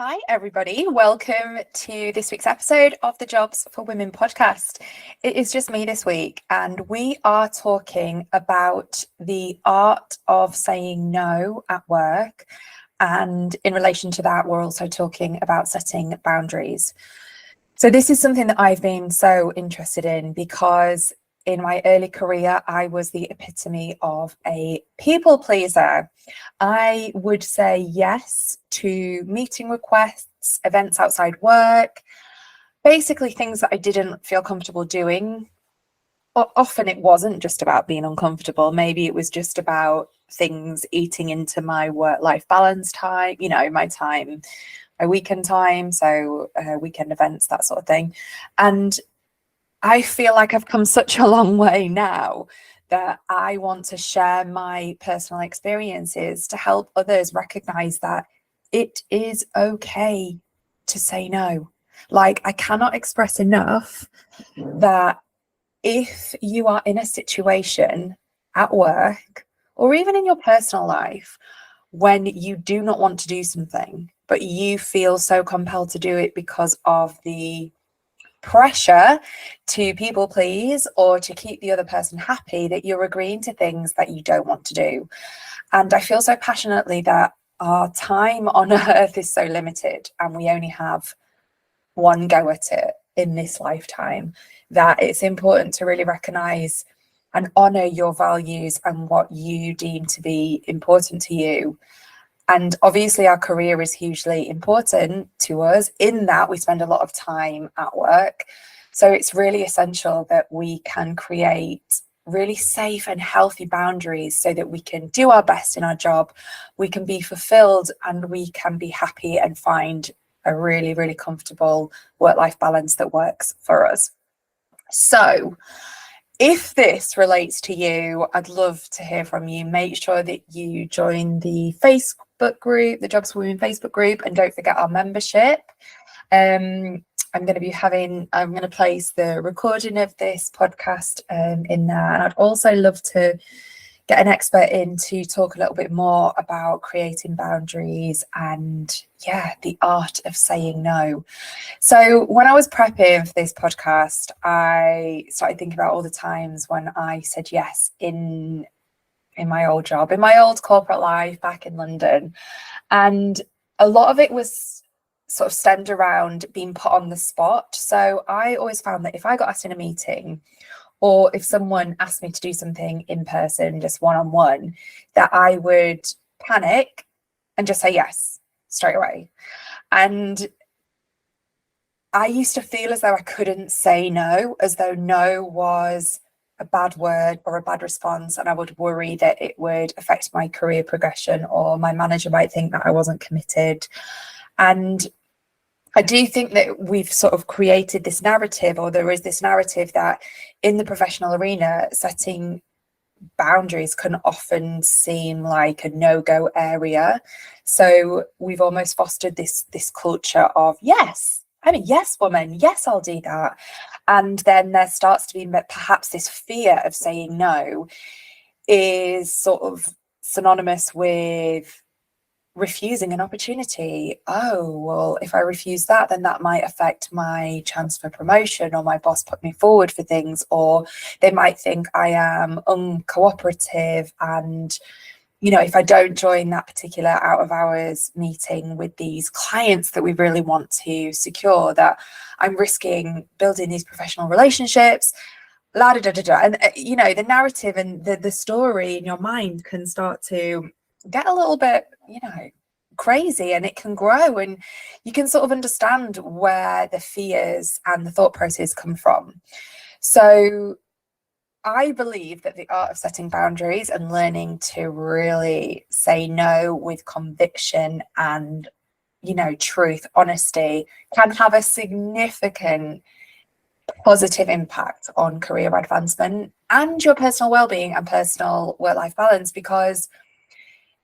Hi, everybody. Welcome to this week's episode of the Jobs for Women podcast. It is just me this week, and we are talking about the art of saying no at work. And in relation to that, we're also talking about setting boundaries. So this is something that I've been so interested in because in my early career, I was the epitome of a people pleaser. I would say yes to meeting requests, events outside work, basically things that I didn't feel comfortable doing. Often it wasn't just about being uncomfortable. Maybe it was just about things eating into my work-life balance time, my time, my weekend time, so weekend events, that sort of thing. And I feel like I've come such a long way now that I want to share my personal experiences to help others recognize that it is okay to say no. Like, I cannot express enough that if you are in a situation at work or even in your personal life when you do not want to do something, but you feel so compelled to do it because of the pressure to people please or to keep the other person happy, that you're agreeing to things that you don't want to do. And I feel so passionately that our time on earth is so limited and we only have one go at it in this lifetime, that it's important to really recognize and honor your values and what you deem to be important to you. And obviously our career is hugely important to us in that we spend a lot of time at work. So it's really essential that we can create really safe and healthy boundaries so that we can do our best in our job, we can be fulfilled, and we can be happy and find a really, really comfortable work-life balance that works for us. So if this relates to you, I'd love to hear from you. Make sure that you join the Facebook group, the Jobs for Women Facebook group, and don't forget our membership. I'm going to place the recording of this podcast in there. And I'd also love to get an expert in to talk a little bit more about creating boundaries and the art of saying no. So when I was prepping for this podcast, I started thinking about all the times when I said yes in my old job, in my old corporate life back in London. And a lot of it was sort of stemmed around being put on the spot. So I always found that if I got asked in a meeting, or if someone asked me to do something in person, just one-on-one, that I would panic and just say yes straight away. And I used to feel as though I couldn't say no, as though no was a bad word or a bad response, and I would worry that it would affect my career progression, or my manager might think that I wasn't committed. And I do think that we've sort of created this narrative, or there is this narrative, that in the professional arena, setting boundaries can often seem like a no-go area. So we've almost fostered this culture of, yes, I'm a yes woman, yes, I'll do that. And then there starts to be perhaps this fear of saying no is sort of synonymous with refusing an opportunity. Oh, well, if I refuse that, then that might affect my chance for promotion, or my boss put me forward for things, or they might think I am uncooperative. And, if I don't join that particular out of hours meeting with these clients that we really want to secure, that I'm risking building these professional relationships. La da da da da. And the narrative and the story in your mind can start to get a little bit, crazy, and it can grow, and you can sort of understand where the fears and the thought process come from. So I believe that the art of setting boundaries and learning to really say no with conviction and, truth, honesty, can have a significant positive impact on career advancement and your personal well-being and personal work-life balance. Because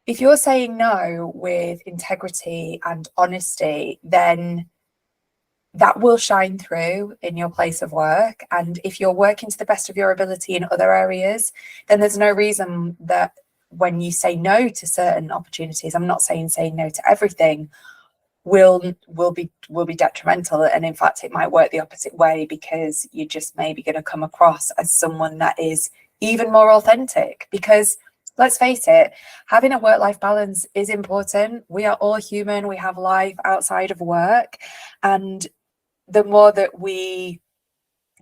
if you're saying no with integrity and honesty, then that will shine through in your place of work. And if you're working to the best of your ability in other areas, then there's no reason that when you say no to certain opportunities, I'm not saying no to everything, will be detrimental, and in fact it might work the opposite way, because you're just maybe going to come across as someone that is even more authentic. Because let's face it, having a work-life balance is important. We are all human, we have life outside of work, and the more that we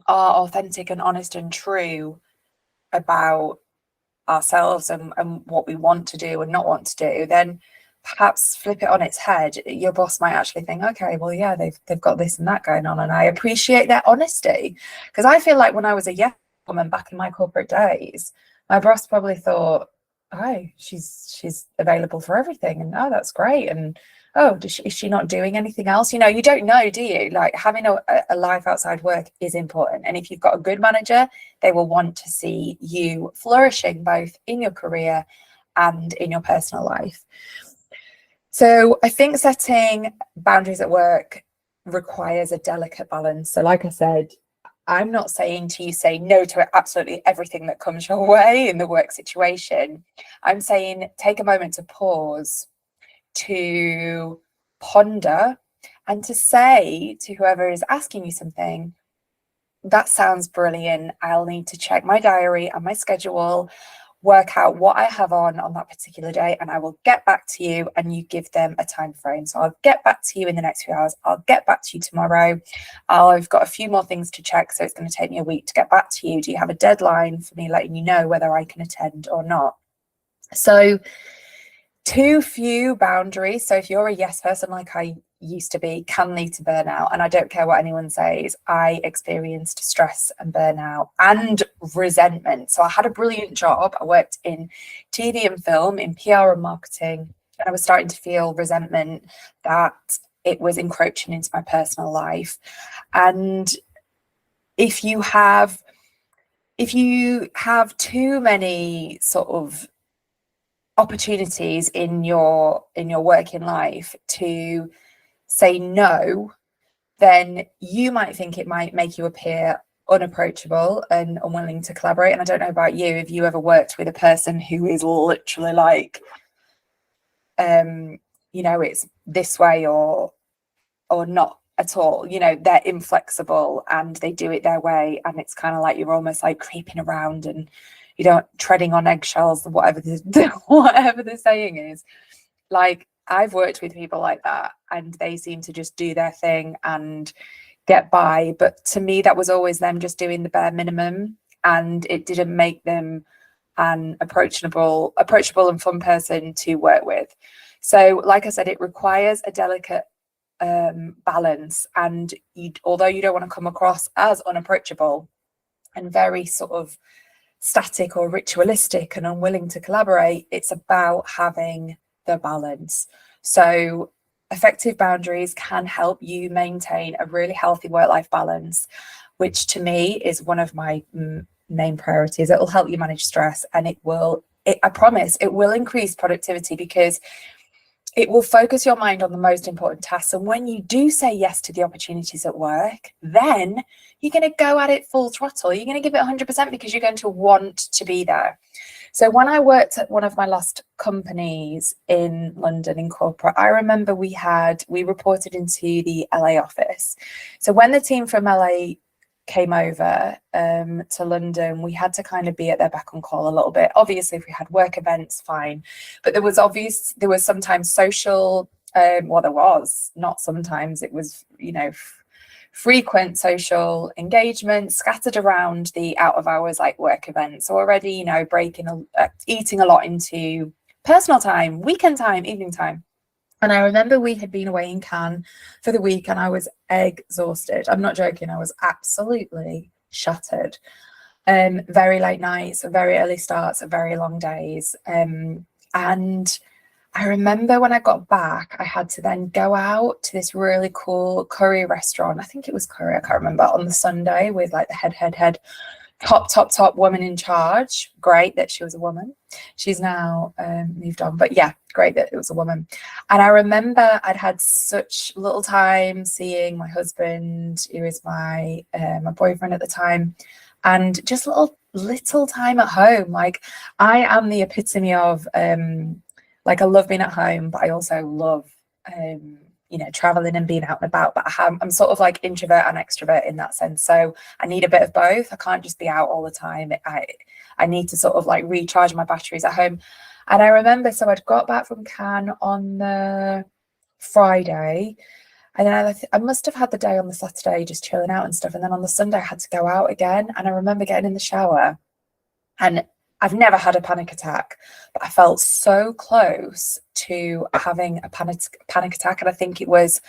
are authentic and honest and true about ourselves and what we want to do and not want to do, then perhaps flip it on its head. Your boss might actually think, okay, well, yeah, they've got this and that going on, and I appreciate their honesty. Because I feel like when I was a yes woman back in my corporate days, my boss probably thought, oh, she's available for everything, and oh, that's great, and oh, is she not doing anything else? You don't know, do you? Like, having a life outside work is important, and if you've got a good manager, they will want to see you flourishing both in your career and in your personal life. So I think setting boundaries at work requires a delicate balance. So like I said, I'm not saying to you say no to absolutely everything that comes your way in the work situation. I'm saying take a moment to pause, to ponder, and to say to whoever is asking you something, that sounds brilliant. I'll need to check my diary and my schedule, work out what I have on that particular day, and I will get back to you. And you give them a time frame. So I'll get back to you in the next few hours. I'll get back to you tomorrow. I've got a few more things to check, so it's going to take me a week to get back to you. Do you have a deadline for me letting you know whether I can attend or not? So too few boundaries. So if you're a yes person like I used to be, can lead to burnout. And I don't care what anyone says, I experienced stress and burnout and resentment. So I had a brilliant job. I worked in TV and film, in PR and marketing, and I was starting to feel resentment that it was encroaching into my personal life. And if you have too many sort of opportunities in your working life to say no, then you might think it might make you appear unapproachable and unwilling to collaborate. And I don't know about you, if you ever worked with a person who is literally like it's this way or not at all. They're inflexible and they do it their way, and it's kind of like you're almost like creeping around and treading on eggshells, whatever the saying is. Like, I've worked with people like that, and they seem to just do their thing and get by. But to me, that was always them just doing the bare minimum, and it didn't make them an approachable and fun person to work with. So, like I said, it requires a delicate balance. And although you don't want to come across as unapproachable and very sort of static or ritualistic and unwilling to collaborate, it's about having the balance. So effective boundaries can help you maintain a really healthy work-life balance, which to me is one of my main priorities. It will help you manage stress, and I promise it will increase productivity, because it will focus your mind on the most important tasks. And when you do say yes to the opportunities at work, then you're going to go at it full throttle. You're going to give it 100% because you're going to want to be there. So when I worked at one of my last companies in London in corporate, I remember we reported into the LA office. So when the team from LA came over to London, we had to kind of be at their beck and call a little bit. Obviously, if we had work events, fine. But there was sometimes social, there was not sometimes, it was, frequent social engagement scattered around the out of hours, like work events, already, eating a lot into personal time, weekend time, evening time. And I remember we had been away in Cannes for the week, and I was exhausted. I'm not joking. I was absolutely shattered. Very late nights, very early starts, very long days. And I remember when I got back, I had to then go out to this really cool curry restaurant. I think it was curry, I can't remember, on the Sunday, with like the head top woman in charge. Great that she was a woman. She's now moved on, but yeah, great that it was a woman. And I remember I'd had such little time seeing my husband, who is my boyfriend at the time, and just little time at home. Like, I am the epitome of I love being at home, but I also love traveling and being out and about, but I'm sort of like introvert and extrovert in that sense. So I need a bit of both. I can't just be out all the time. I need to sort of like recharge my batteries at home. And I remember, so I'd got back from Cannes on the Friday, and then I must have had the day on the Saturday just chilling out and stuff. And then on the Sunday, I had to go out again. And I remember getting in the shower, and I've never had a panic attack, but I felt so close to having a panic attack. And I think it was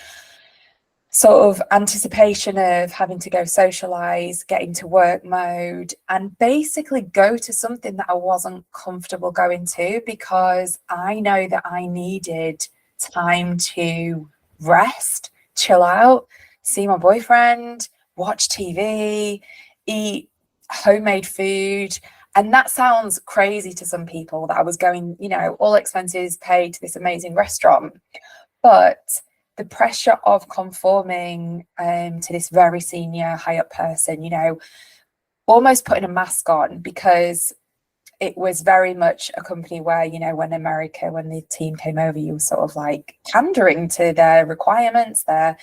sort of anticipation of having to go socialize, get into work mode, and basically go to something that I wasn't comfortable going to, because I know that I needed time to rest, chill out, see my boyfriend, watch TV, eat homemade food. And that sounds crazy to some people, that I was going, all expenses paid to this amazing restaurant. But the pressure of conforming to this very senior, high up person, almost putting a mask on, because it was very much a company where, when the team came over, you were sort of like pandering to their requirements, their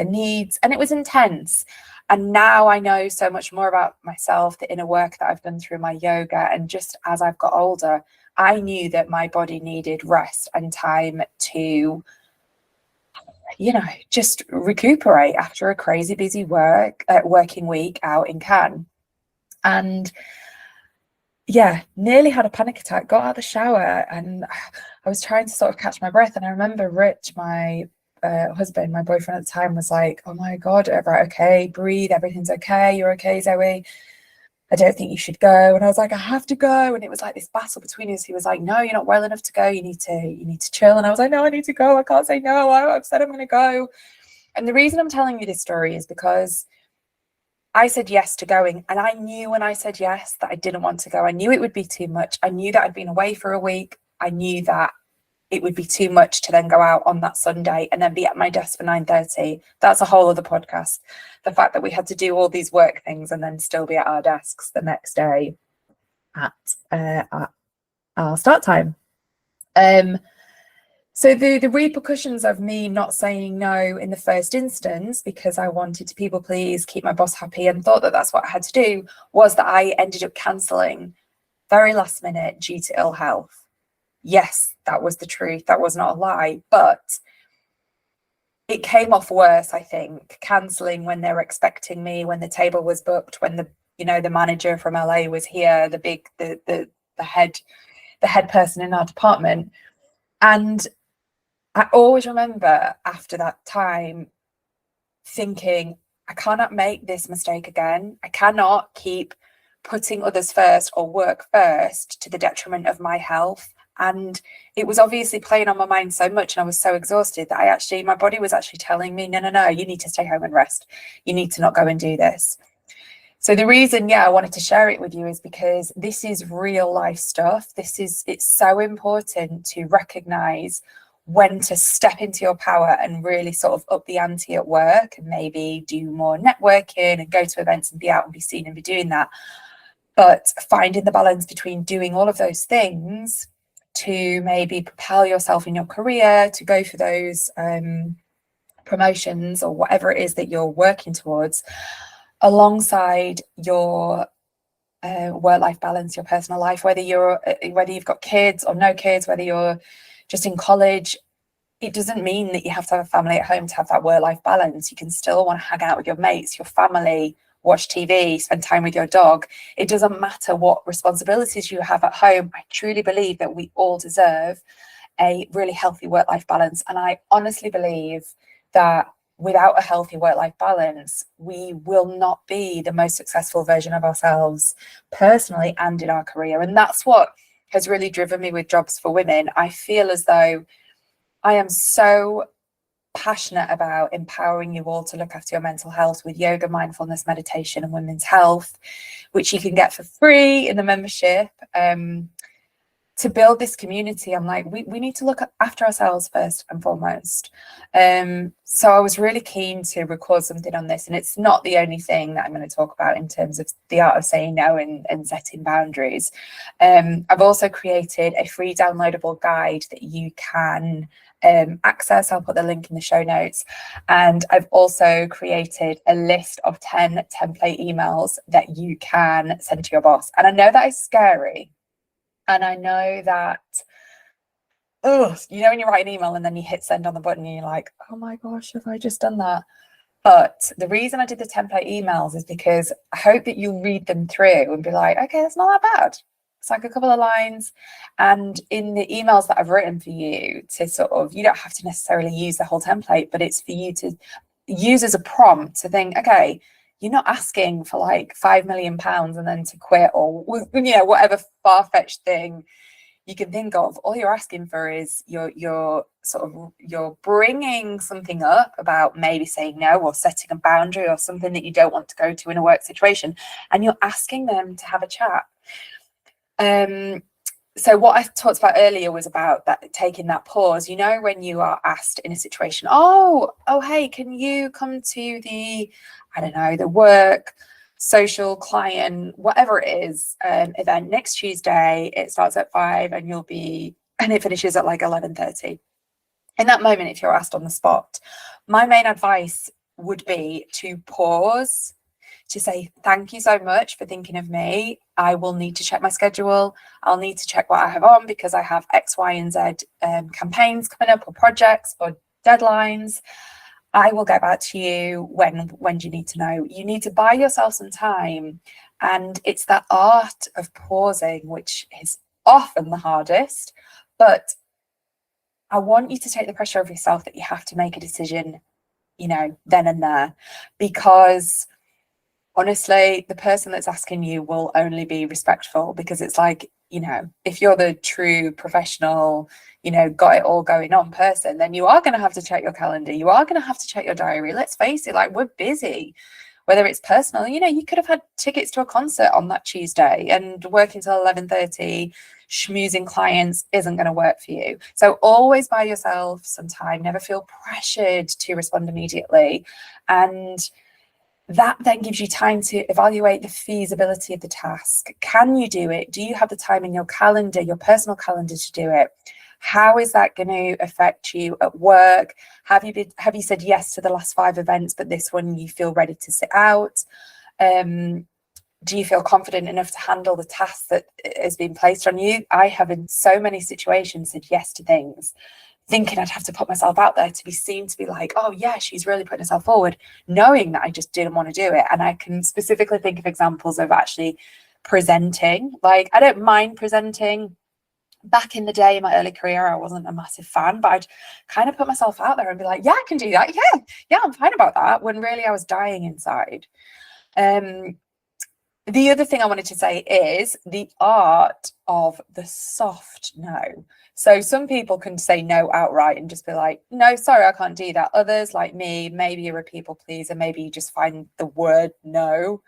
needs, and it was intense. And now I know so much more about myself, the inner work that I've done through my yoga. And just as I've got older, I knew that my body needed rest and time to, just recuperate after a crazy busy working week out in Cannes. And yeah, nearly had a panic attack, got out of the shower, and I was trying to sort of catch my breath. And I remember Rich, my husband, my boyfriend at the time, was like, "Oh my God, right, okay, breathe, everything's okay, you're okay, Zoe. I don't think you should go." And I was like, "I have to go." And it was like this battle between us. He was like, "No, you're not well enough to go. You need to chill." And I was like, "No, I need to go. I can't say no. I've said I'm going to go." And the reason I'm telling you this story is because I said yes to going. And I knew when I said yes that I didn't want to go. I knew it would be too much. I knew that I'd been away for a week. I knew that it would be too much to then go out on that Sunday and then be at my desk for 9:30. That's a whole other podcast. The fact that we had to do all these work things and then still be at our desks the next day at our start time. So the repercussions of me not saying no in the first instance, because I wanted to people please, keep my boss happy, and thought that that's what I had to do, was that I ended up cancelling very last minute due to ill health. Yes, that was the truth. That was not a lie. But it came off worse, I think, cancelling when they were expecting me, when the table was booked, when the manager from LA was here, the head person in our department. And I always remember after that time thinking, I cannot make this mistake again. I cannot keep putting others first or work first to the detriment of my health. And it was obviously playing on my mind so much, and I was so exhausted that my body was actually telling me, no, you need to stay home and rest. You need to not go and do this. So the reason, I wanted to share it with you is because this is real life stuff. It's so important to recognize when to step into your power and really sort of up the ante at work, and maybe do more networking and go to events and be out and be seen and be doing that. But finding the balance between doing all of those things to maybe propel yourself in your career, to go for those promotions or whatever it is that you're working towards, alongside your work-life balance, your personal life, whether you've got kids or no kids, whether you're just in college. It doesn't mean that you have to have a family at home to have that work-life balance. You can still want to hang out with your mates, your family, watch TV, spend time with your dog. It doesn't matter what responsibilities you have at home. I truly believe that we all deserve a really healthy work-life balance. And I honestly believe that without a healthy work-life balance, we will not be the most successful version of ourselves personally and in our career. And that's what has really driven me with Jobs for Women. I feel as though I am so passionate about empowering you all to look after your mental health with yoga, mindfulness, meditation, and women's health, which you can get for free in the membership. to build this community, I'm like, we need to look after ourselves first and foremost. So I was really keen to record something on this, and it's not the only thing that I'm going to talk about in terms of the art of saying no and setting boundaries. I've also created a free downloadable guide that you can access. I'll put the link in the show notes. And I've also created a list of 10 template emails that you can send to your boss. And I know that is scary. And I know that, when you write an email and then you hit send on the button and you're like, oh my gosh, have I just done that? But the reason I did the template emails is because I hope that you read them through and be like, okay, that's not that bad. It's like a couple of lines. And in the emails that I've written for you to sort of, you don't have to necessarily use the whole template, but it's for you to use as a prompt to think, okay, you're not asking for like £5 million and then to quit, or whatever far-fetched thing you can think of. All you're asking for is you're bringing something up about maybe saying no or setting a boundary or something that you don't want to go to in a work situation, and you're asking them to have a chat. So what I talked about earlier was about that, taking that pause. When you are asked in a situation, oh, hey, can you come to the, I don't know, the work, social, client, whatever it is, event next Tuesday. It starts at 5 and it finishes at like 11:30. In that moment, if you're asked on the spot, my main advice would be to pause, to say, thank you so much for thinking of me. I will need to check my schedule. I'll need to check what I have on because I have X, Y, and Z campaigns coming up, or projects or deadlines. I will get back to you when do you need to know. You need to buy yourself some time. And it's that art of pausing, which is often the hardest. But I want you to take the pressure off yourself that you have to make a decision, then and there, because honestly, the person that's asking you will only be respectful, because it's like, if you're the true professional, got it all going on person, then you are going to have to check your calendar. You are going to have to check your diary. Let's face it, like, we're busy, whether it's personal, you could have had tickets to a concert on that Tuesday, and working till 11:30, schmoozing clients isn't going to work for you. So always buy yourself some time. Never feel pressured to respond immediately. And that then gives you time to evaluate the feasibility of the task. Can you do it? Do you have the time in your calendar, your personal calendar, to do it? How is that going to affect you at work? Have you said yes to the last 5 events, but this one you feel ready to sit out? Do you feel confident enough to handle the task that has been placed on you? I have in so many situations said yes to things, thinking I'd have to put myself out there to be seen to be like, oh yeah, she's really putting herself forward, knowing that I just didn't want to do it. And I can specifically think of examples of actually presenting. Like, I don't mind presenting. Back in the day, in my early career, I wasn't a massive fan, but I'd kind of put myself out there and be like, yeah, I can do that. Yeah, I'm fine about that, when really I was dying inside. The other thing I wanted to say is the art of the soft no. So some people can say no outright and just be like, no, sorry, I can't do that. Others, like me, maybe you're a people pleaser. Maybe you just find the word no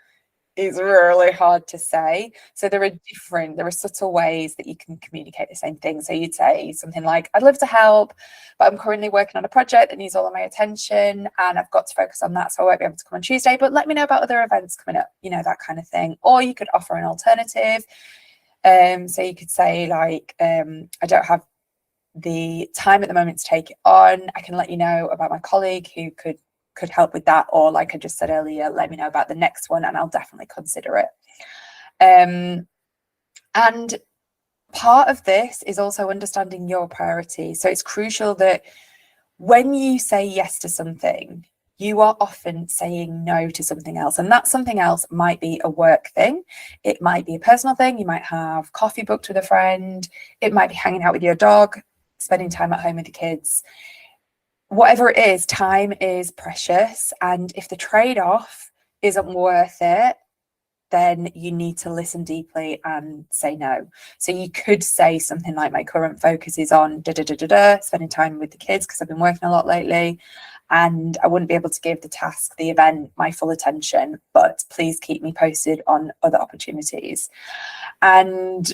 is really hard to say. So there are subtle ways that you can communicate the same thing. So you'd say something like, I'd love to help, but I'm currently working on a project that needs all of my attention and I've got to focus on that, so I won't be able to come on Tuesday, but let me know about other events coming up, that kind of thing. Or you could offer an alternative. So you could say like, I don't have the time at the moment to take it on. I can let you know about my colleague who could help with that, or like I just said earlier, let me know about the next one and I'll definitely consider it. And part of this is also understanding your priorities. So it's crucial that when you say yes to something, you are often saying no to something else, and that something else might be a work thing, it might be a personal thing, you might have coffee booked with a friend, it might be hanging out with your dog, spending time at home with the kids. Whatever it is, time is precious, and if the trade-off isn't worth it, then you need to listen deeply and say no. So you could say something like, my current focus is on spending time with the kids because I've been working a lot lately and I wouldn't be able to give the task, the event, my full attention, but please keep me posted on other opportunities. And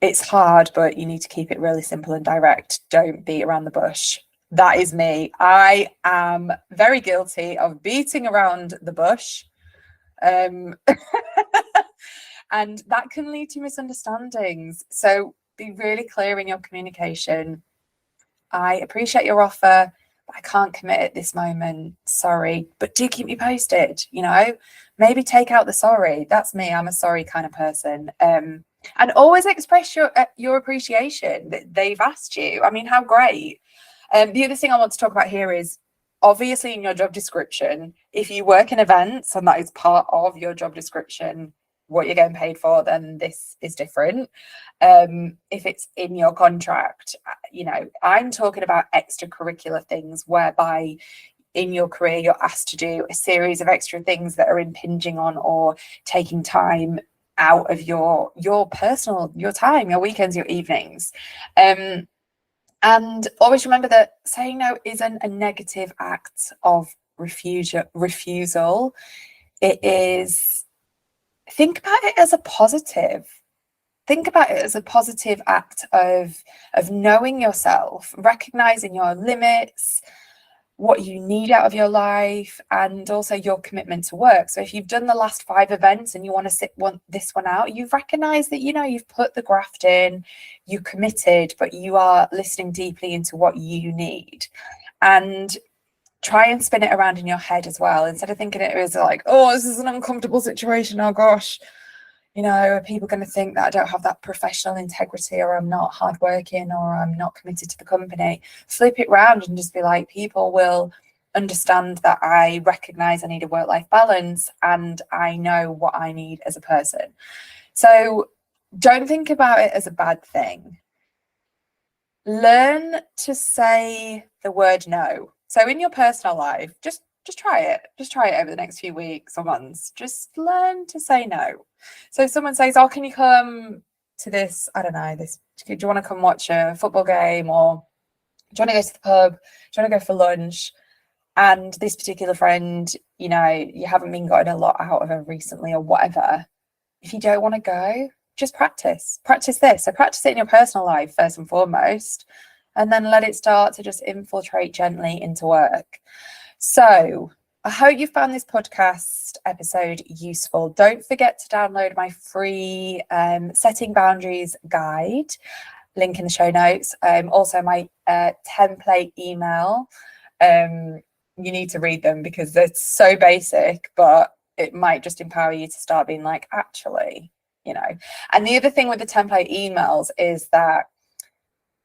it's hard, but you need to keep it really simple and direct. Don't beat around the bush. That is me. I am very guilty of beating around the bush. And that can lead to misunderstandings. So be really clear in your communication. I appreciate your offer, but I can't commit at this moment. Sorry, but do keep me posted. Maybe take out the sorry. That's me. I'm a sorry kind of person. And always express your appreciation that they've asked you. I mean, how great. The other thing I want to talk about here is, obviously, in your job description, if you work in events and that is part of your job description, what you're getting paid for, then this is different. If it's in your contract, I'm talking about extracurricular things whereby in your career you're asked to do a series of extra things that are impinging on or taking time out of your personal, your time, your weekends, your evenings. And always remember that saying no isn't a negative act of refusal. It is, think about it as a positive. Think about it as a positive act of knowing yourself, recognizing your limits, what you need out of your life, and also your commitment to work. So if you've done the last 5 events and you want to sit this one out, you've recognized that, you've put the graft in, you committed, but you are listening deeply into what you need. And try and spin it around in your head as well. Instead of thinking it was like, oh, this is an uncomfortable situation. Oh gosh, are people going to think that I don't have that professional integrity, or I'm not hardworking, or I'm not committed to the company? Flip it round and just be like, people will understand that I recognize I need a work-life balance and I know what I need as a person. So don't think about it as a bad thing. Learn to say the word no. So in your personal life, just try it. Just try it over the next few weeks or months. Just learn to say no. So if someone says, oh, can you come to this, I don't know, do you want to come watch a football game, or do you want to go to the pub? Do you want to go for lunch? And this particular friend, you haven't been gotten a lot out of her recently or whatever. If you don't want to go, just practice this. So practice it in your personal life first and foremost, and then let it start to just infiltrate gently into work. So I hope you found this podcast episode useful. Don't forget to download my free setting boundaries guide, link in the show notes. Also my template email. You need to read them because they're so basic, but it might just empower you to start being like, actually, And the other thing with the template emails is that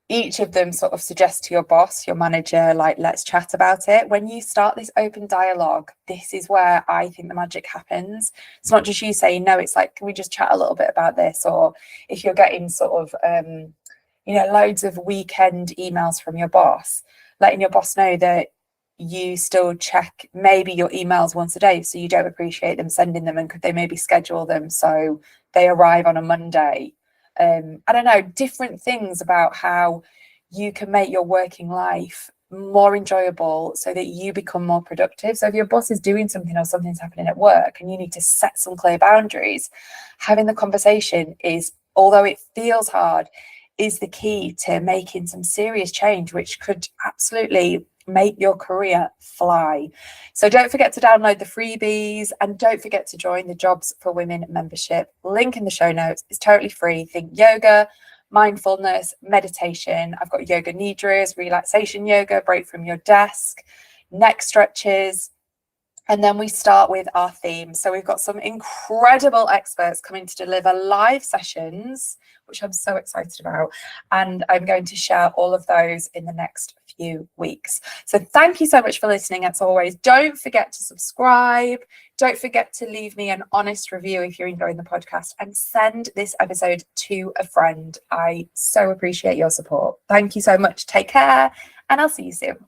each of them sort of suggests to your boss, your manager, like, let's chat about it. When you start this open dialogue, this is where I think the magic happens. It's not just you saying no, it's like, can we just chat a little bit about this? Or if you're getting sort of, loads of weekend emails from your boss, letting your boss know that you still check maybe your emails once a day, so you don't appreciate them sending them, and could they maybe schedule them so they arrive on a Monday? I don't know, different things about how you can make your working life more enjoyable so that you become more productive. So if your boss is doing something or something's happening at work and you need to set some clear boundaries, having the conversation is, although it feels hard, is the key to making some serious change, which could absolutely make your career fly. So don't forget to download the freebies, and don't forget to join the Jobs for Women membership. Link in the show notes. It's totally free. Think yoga, mindfulness, meditation. I've got yoga nidras, relaxation yoga, break from your desk, neck stretches. And then we start with our theme. So we've got some incredible experts coming to deliver live sessions, which I'm so excited about. And I'm going to share all of those in the next few weeks. So thank you so much for listening. As always, don't forget to subscribe. Don't forget to leave me an honest review if you're enjoying the podcast, and send this episode to a friend. I so appreciate your support. Thank you so much. Take care, and I'll see you soon.